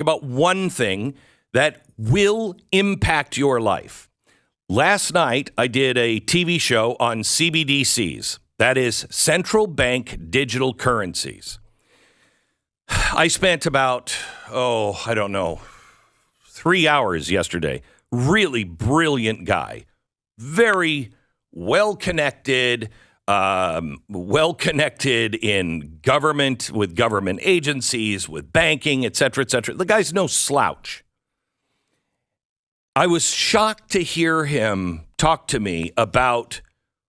about one thing that will impact your life. Last night, I did a TV show on CBDCs. That is central bank digital currencies. I spent about, 3 hours yesterday. Really brilliant guy. Very well-connected in government, with government agencies, with banking, et cetera, et cetera. The guy's no slouch. I was shocked to hear him talk to me about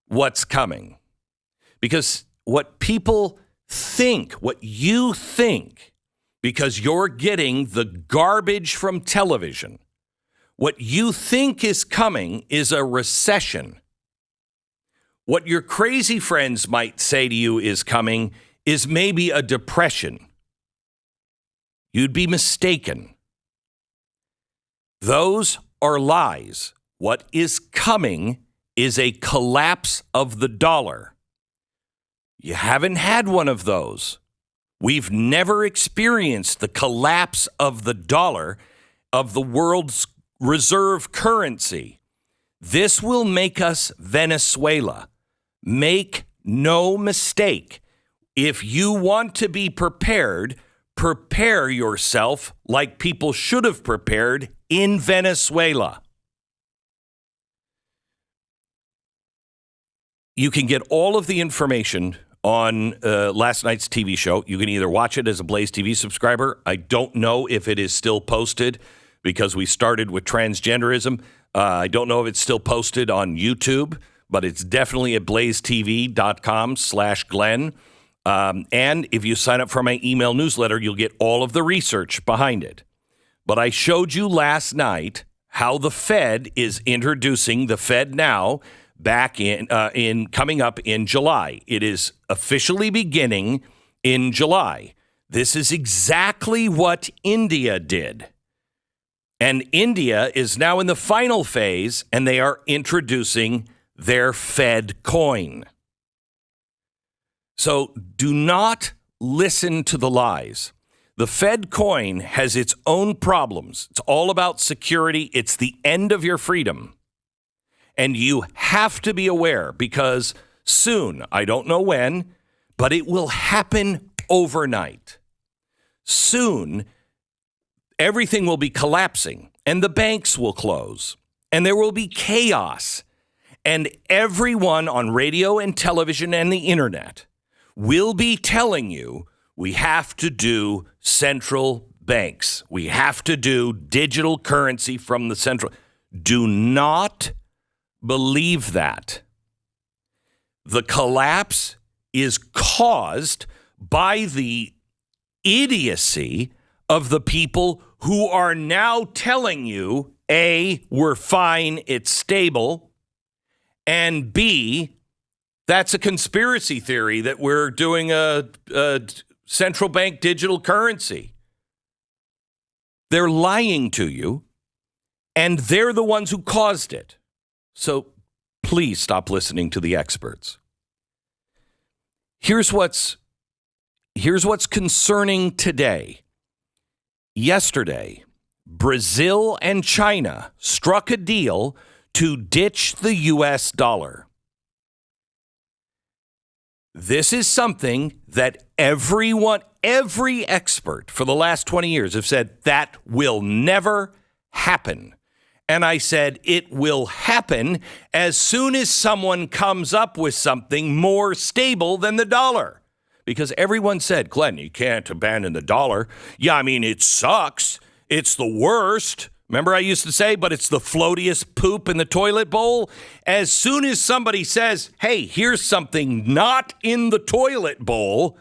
what's coming. Because what people think, what you think, because you're getting the garbage from television, what you think is coming is a recession. What your crazy friends might say to you is coming is maybe a depression. You'd be mistaken. Those are lies. What is coming is a collapse of the dollar. You haven't had one of those. We've never experienced the collapse of the dollar, of the world's reserve currency. This will make us Venezuela. Make no mistake. If you want to be prepared, prepare yourself like people should have prepared in Venezuela. You can get all of the information on last night's TV show. You can either watch it as a Blaze TV subscriber. I don't know if it is still posted because we started with transgenderism. I don't know if it's still posted on YouTube, but it's definitely at blazetv.com/Glenn. And if you sign up for my email newsletter, you'll get all of the research behind it. But I showed you last night how the Fed is introducing the Fed Now back in coming up in July. It is officially beginning in July. This is exactly what India did. And India is now in the final phase, and they are introducing their Fed coin. So do not listen to the lies. The Fed coin has its own problems. It's all about security. It's the end of your freedom. And you have to be aware because soon, I don't know when, but it will happen overnight. Soon, everything will be collapsing and the banks will close and there will be chaos. And everyone on radio and television and the internet will be telling you we have to do central banks. We have to do digital currency from the central. Do not believe that. The collapse is caused by the idiocy of the people who are now telling you, A, we're fine, it's stable, and B, that's a conspiracy theory that we're doing a central bank digital currency. They're lying to you, and they're the ones who caused it. So please stop listening to the experts. Here's what's concerning today. Yesterday, Brazil and China struck a deal to ditch the U.S. dollar. This is something that every expert for the last 20 years have said that will never happen. And I said, it will happen as soon as someone comes up with something more stable than the dollar. Because everyone said, Glenn, you can't abandon the dollar. Yeah, I mean, it sucks. It's the worst. Remember I used to say, but it's the floatiest poop in the toilet bowl? As soon as somebody says, hey, here's something not in the toilet bowl,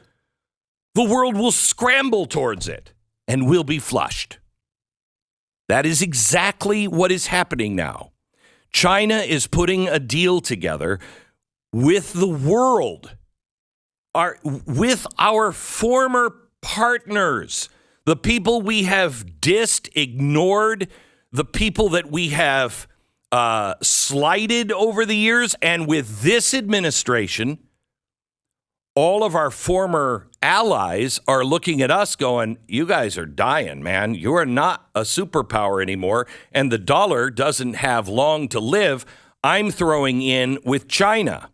the world will scramble towards it and will be flushed. That is exactly what is happening now. China is putting a deal together with the world, with our former partners, the people we have dissed, ignored, the people that we have slighted over the years. And with this administration, all of our former allies are looking at us going, you guys are dying, man. You are not a superpower anymore. And the dollar doesn't have long to live. I'm throwing in with China.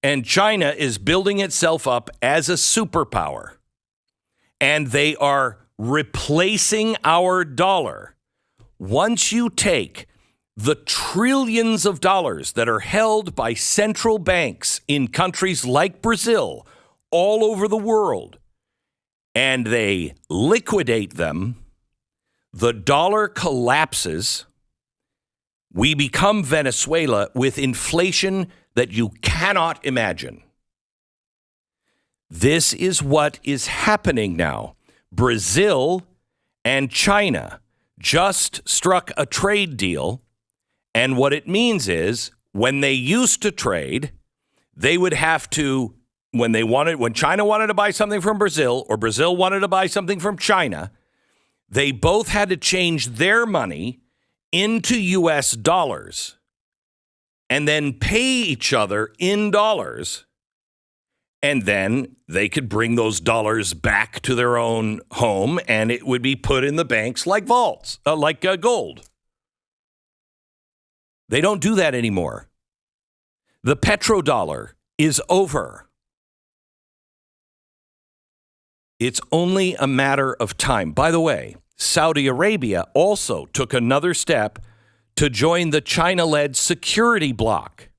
And China is building itself up as a superpower. And they are replacing our dollar. Once you take the trillions of dollars that are held by central banks in countries like Brazil, all over the world, and they liquidate them, the dollar collapses. We become Venezuela with inflation that you cannot imagine. This is what is happening now. Brazil and China just struck a trade deal. And what it means is when they used to trade, they would have to, when China wanted to buy something from Brazil or Brazil wanted to buy something from China, they both had to change their money into US dollars and then pay each other in dollars. And then they could bring those dollars back to their own home and it would be put in the banks like vaults, like gold. They don't do that anymore. The petrodollar is over. It's only a matter of time. By the way, Saudi Arabia also took another step to join the China-led security bloc.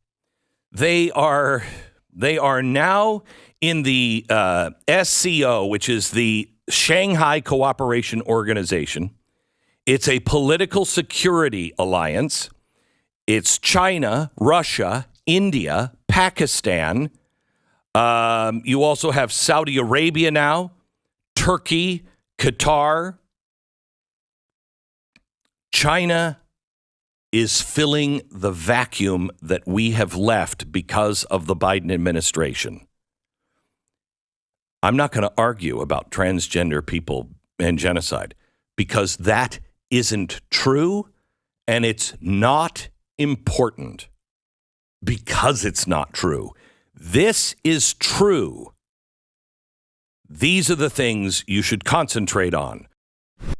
They are now in the SCO, which is the Shanghai Cooperation Organization. It's a political security alliance. It's China, Russia, India, Pakistan. You also have Saudi Arabia now, Turkey, Qatar. China is filling the vacuum that we have left because of the Biden administration. I'm not going to argue about transgender people and genocide because that isn't true and it's not important because it's not true. This is true. These are the things you should concentrate on.